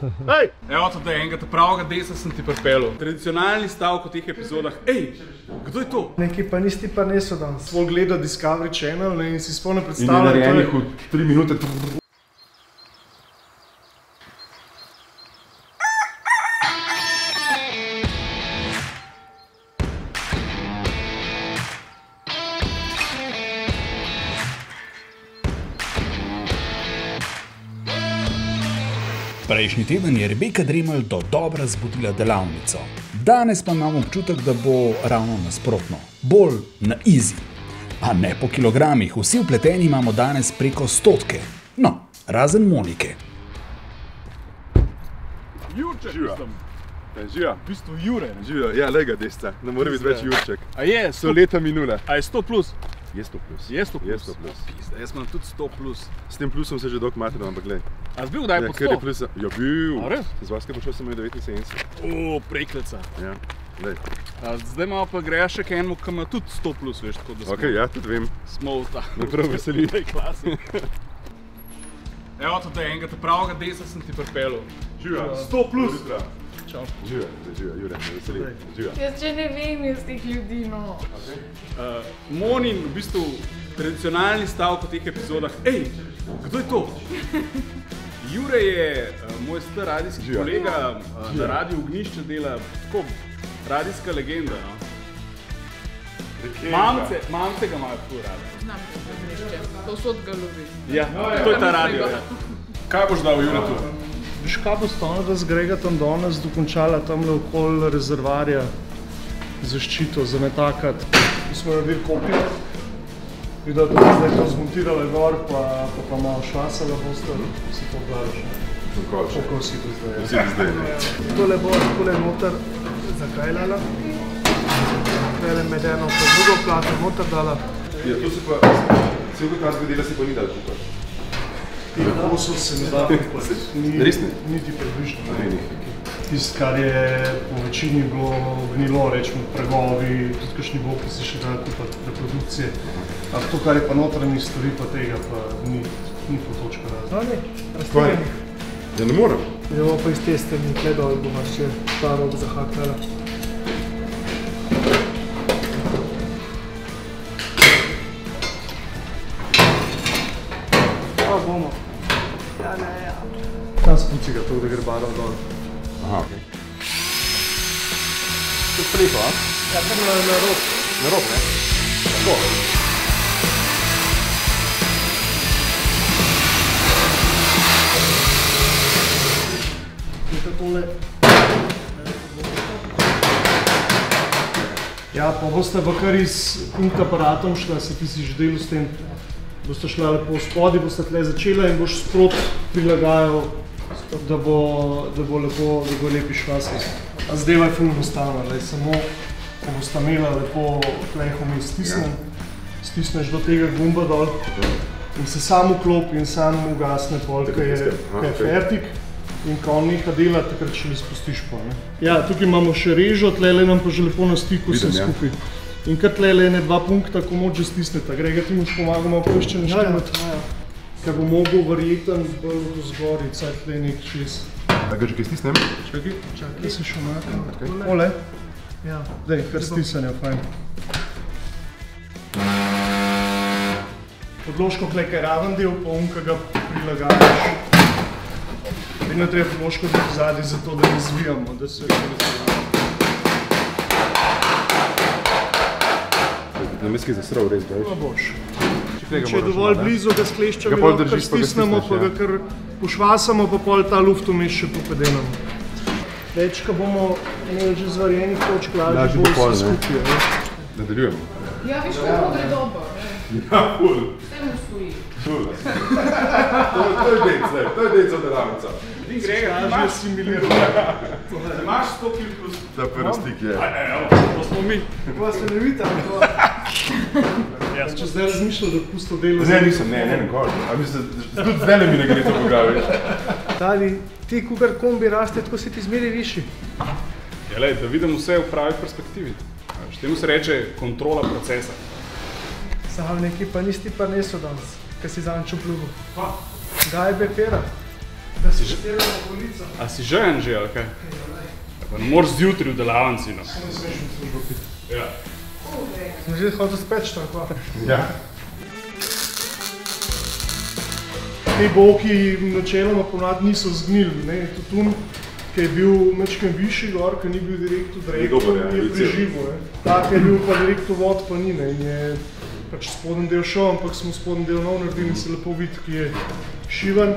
Hej! Evo tudi enega pravega desa sem ti pripeljal. Tradicionalni stavek v teh epizodah. Ej, kdo je to? Neki pa nisi pa neso danes. Smo gledali Discovery Channel in si spolno In je predstavljali. narejenih v 3 minute. Prejšnji teden je Rebeka Dremelj do dobra zbudila delavnico. Danes pa imamo občutek, da bo ravno nasprotno. Bolj na easy. A ne po kilogramih, vsi vpleteni imamo danes preko 100. No, razen Monike. Jurček mislim. Živa. V bistvu Jure. Živa, ja, lega desca. Ne more biti več Jurček. A je? So leta minula. A je 100 plus? Je 100 plus. Je 100 plus? Je 100 plus. Pizda, jaz imam tudi 100 plus. S tem plusom se že dolgo matramo, ampak glej. A si bil kdaj pod 100? Ja, bil. A res? Z Vaske prišel sem imel 79. O, prekleca. Ja, glej. A zdaj malo pa greš še k enemu, ki ima tudi 100 plus, veš, tako da smo. Ok, ja, tudi vem. Smo v ta. Me prav veseli. Klasi. Evo tudi enega pravega desa sem ti pripeljal. Živa. 100 plus. Čau. Živa, Jure, me veseli. Živa. Jaz če ne vem iz teh ljudi, no. Monin, v bistvu, tradicionalni stavek v teh epizodah. Ej, kdo je to? Jure je moj star radijski kolega, na Radiu Ognjišče dela, tako, radijska legenda, no. Mamce ga imajo tako rade. Znam to Ognjišče, to so od ga lovi. Ja, to je ta radio, ja. Kaj boš dal Jure tu? Veš, kaj bo stano, da z Gregatom danes dokončala tamle okoli rezervarja zaščito za netakat. Mi smo naredili kopijo. Videl, da boste zdaj to zmontirali gor, pa malo švasala boste, si to gledaš. Kako si to zdaj? Si to zdaj. Tole bo takole noter zakajljala. Tole med eno pa drugo plato noter dala. Ja, to se pa, cel kot nas dela se pa ni dal kupati. Tih kosov se ne da kupati. Res ne? Niti približno. Ne, Tisto, kar je po večini bilo gnilo, rečemo pregovi, tudi kakšni boki se še dajo kupati reprodukcije. Ampak to, kar je pa notranjih stvari, pa tega pa ni po točka različno. No, ne, razteganih. Ja, ne morem. Idemo pa iz te strani, tle dol bomo še ta rok zahakala. Pa bomo. Ja, ne, ja. Tam spuci ga, tako da gre barov dol. Aha, okej. To je preko, a? Ja, tam na rok. Na rok, ne? Tako. Tukaj tole. Ja, pa boste pa kar iz punkt aparatom šla, se ti si že delal s tem. Boste šla lepo spodaj, boste tle začela in boš sprot prilagajal, da bo lepi švasel. A zdaj je ful enostavno, samo ko boste imela lepo pleho mi stisneš do tega gumba dol in se sam vklopi in sam ugasne pol, ko je fertik. In ko on neha delati, takrat še le spustiš pa. Ja, tukaj imamo še režo, tlele nam pa že lepo na stiku vse skupaj. In kar tlele ene dva punkta, ko moč že stisneta. Grega, ti moš pomagamo okolišče naštemati. Ker bo mogel verjeten bolj do zgori, caj tle nek čez. A ga že kaj stisnem? Čakaj, se še omakam. Ole. Ja, daj, kar stisanja, fajn. Podložko tle kaj raven del, pa onka ga prilagajaš. Vedno treba podložko biti zadaj, zato da ne zvijamo, da se Nameski zasrov res, da pa boš. Če je dovolj blizu, ga skleščamo, kar stisnemo, pa ga kar pošvasamo, pa pol ta luft vmes še popedenamo. Več, ko bomo imeli že zvarjenih točk, lažje bo vse skupaj. Nadaljujemo. Ja, veš, kako gre dobro, ne? Ja, ful. Vse mu stoji. Ful. To je dec, ne? To je dec od delavnica. Ti Grega, ti imaš imaš 100 kg plus. Ta prvi stik je. To smo mi. Kako se ne vidite, če zdaj razmišljal, da pusto delo... Ne, nisem, ne nikoli. A mislim, tudi zdaj mi ne gre to pogavi. Tali, ti kukar kombi raste, tako si ti zmeri višji. Ja, lej, da vidim vse v pravi perspektivi. Temu se reče kontrola procesa. Sam neki pa nisi pa neso danes, kaj si zanj čupljugo. Gajbe pera. Da si šterjamo okolico. A si žejen že, ali kaj? Pa ne moreš zjutraj v delavnici, no. Ne smeš v službo piti. Ja. Sem že hotel speč tako. Ja. Te bolki načeloma ponad niso zgnili, ne, tutun, ki je bil mečkem višji gor, ki ni bil direkt v dreku, je preživel, ne. Tak je bil pa direkt v vod, pa ni, ne, in je pač spodnji del šel, ampak smo spodnji del nov naredili in se lepo vidi, ki je šivan.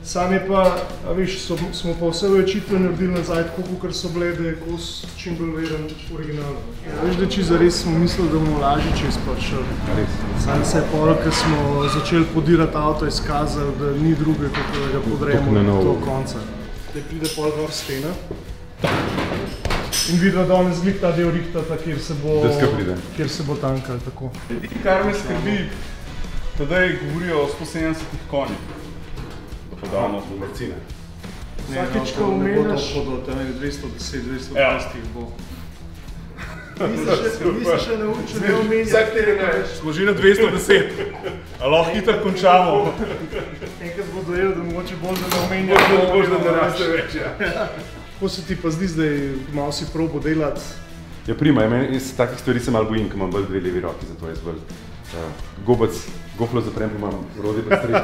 Sam je pa, a veš, smo pa vse večitve naredili nazaj, tako kakor so bile, da je kos čim bolj veren original. Ja, veš, da če zares smo mislili, da bomo lažje čez prišli. Sam se je pol, ko smo začeli podirati avto, izkazali, da ni druge, kot da ga podremo do konca. Zdaj pride pol gor stena in vidno danes glih ta del rihtata, kjer se bo tankal tako. Kar me skrbi, tedaj govorijo o 170 konjih. Podavno v Marcine. Vsakič, ko omenjaš, 210-220 jih bo. Nisi še naučil, ne omenjaš. Smo že na 210. A lahko hitro končamo. Enkrat bo dojel, da mogoče bolj, da ne omenjaš. Možda da raste več, ja. Kako se ti pa zdi zdaj, malo si probo delati? Ja, prima, jaz takih stvari se malo bojim, ker imam bolj dve levi roki, zato jaz bolj goflo zaprem, pa imam rodi pred streho.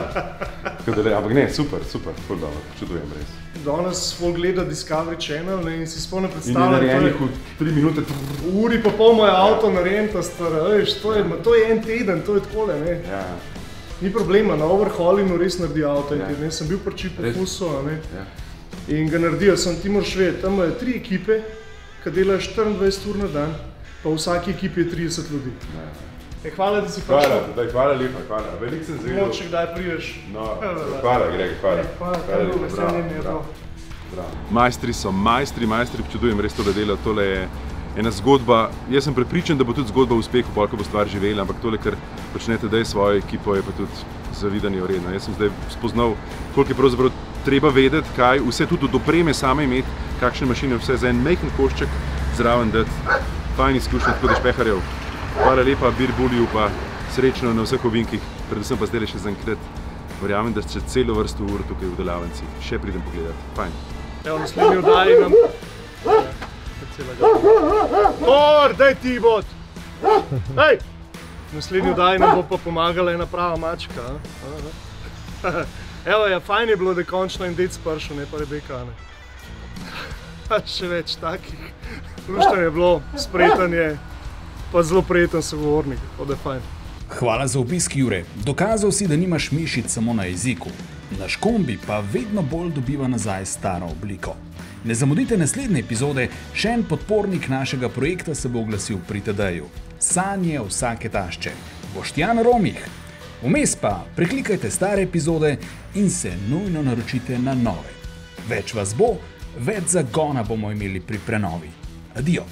Ampak ne, super, ful dobro, čudujem res. Danes folk gleda Discovery Channel, ne, in si spolno In je predstavlja, narejenih v 3 minute. v uri pa pol moje avto narejen, ta stara, veš, to je en teden, to je takole, ne. Ja. Ni problema, na overhaulingu res naredi avto, Ja. ne, sem bil pri čipu Res. fuso, ne. Ja. In ga naredijo, ti moraš vedeti, tam je 3 ekipe, ki delajo 24 ur na dan, pa v vsaki ekipi je 30 ljudi. Hvala, da si prišel. Hvala lepa, hvala. Veliko sem zvedel. Mogoče kdaj prideš. No, hvala, Greg, hvala. Majstri so, majstri, občudujem res to, da delajo. Tole je ena zgodba. Jaz sem prepričan, da bo tudi zgodba v uspehu, pol, ko bo stvar živela, ampak tole, kar počnete zdaj s svojo ekipo, je pa tudi zavidanje vredno. Jaz sem zdaj spoznal, koliko je pravzaprav treba vedeti, kaj vse tudi od opreme same imeti, kakšne mašine vse za en majhen košček zraven dati. Fajn izkušnja, tako da špeharjev. Hvala lepa Birbuliju, pa srečno na vseh ovinkih, predvsem pa zdaj še za enkrat. Verjamem, da še celo vrsto ur tukaj v delavnici. Še pridem pogledati. Fajn. Evo, naslednji oddaji nam... Tor, daj ti bod! Hej! Naslednji oddaji nam bo pa pomagala ena prava mačka. Evo, ja, fajn je bilo, da je končno en dec prišel, ne pa Rebeka, ne. Še več takih. Luštvo je bilo, spreten je, pa zelo prijeten sogovornik, tako da je fajn. Hvala za obisk, Jure. Dokazal si, da nimaš mišic samo na jeziku. Naš kombi pa vedno bolj dobiva nazaj staro obliko. Ne zamudite naslednje epizode, še en podpornik našega projekta se bo oglasil pri TD-ju. Sanje vsake tašče. Boštjan Romih. Vmes pa preklikajte stare epizode in se nujno naročite na nove. Več vas bo, več zagona bomo imeli pri prenovi. Adijo.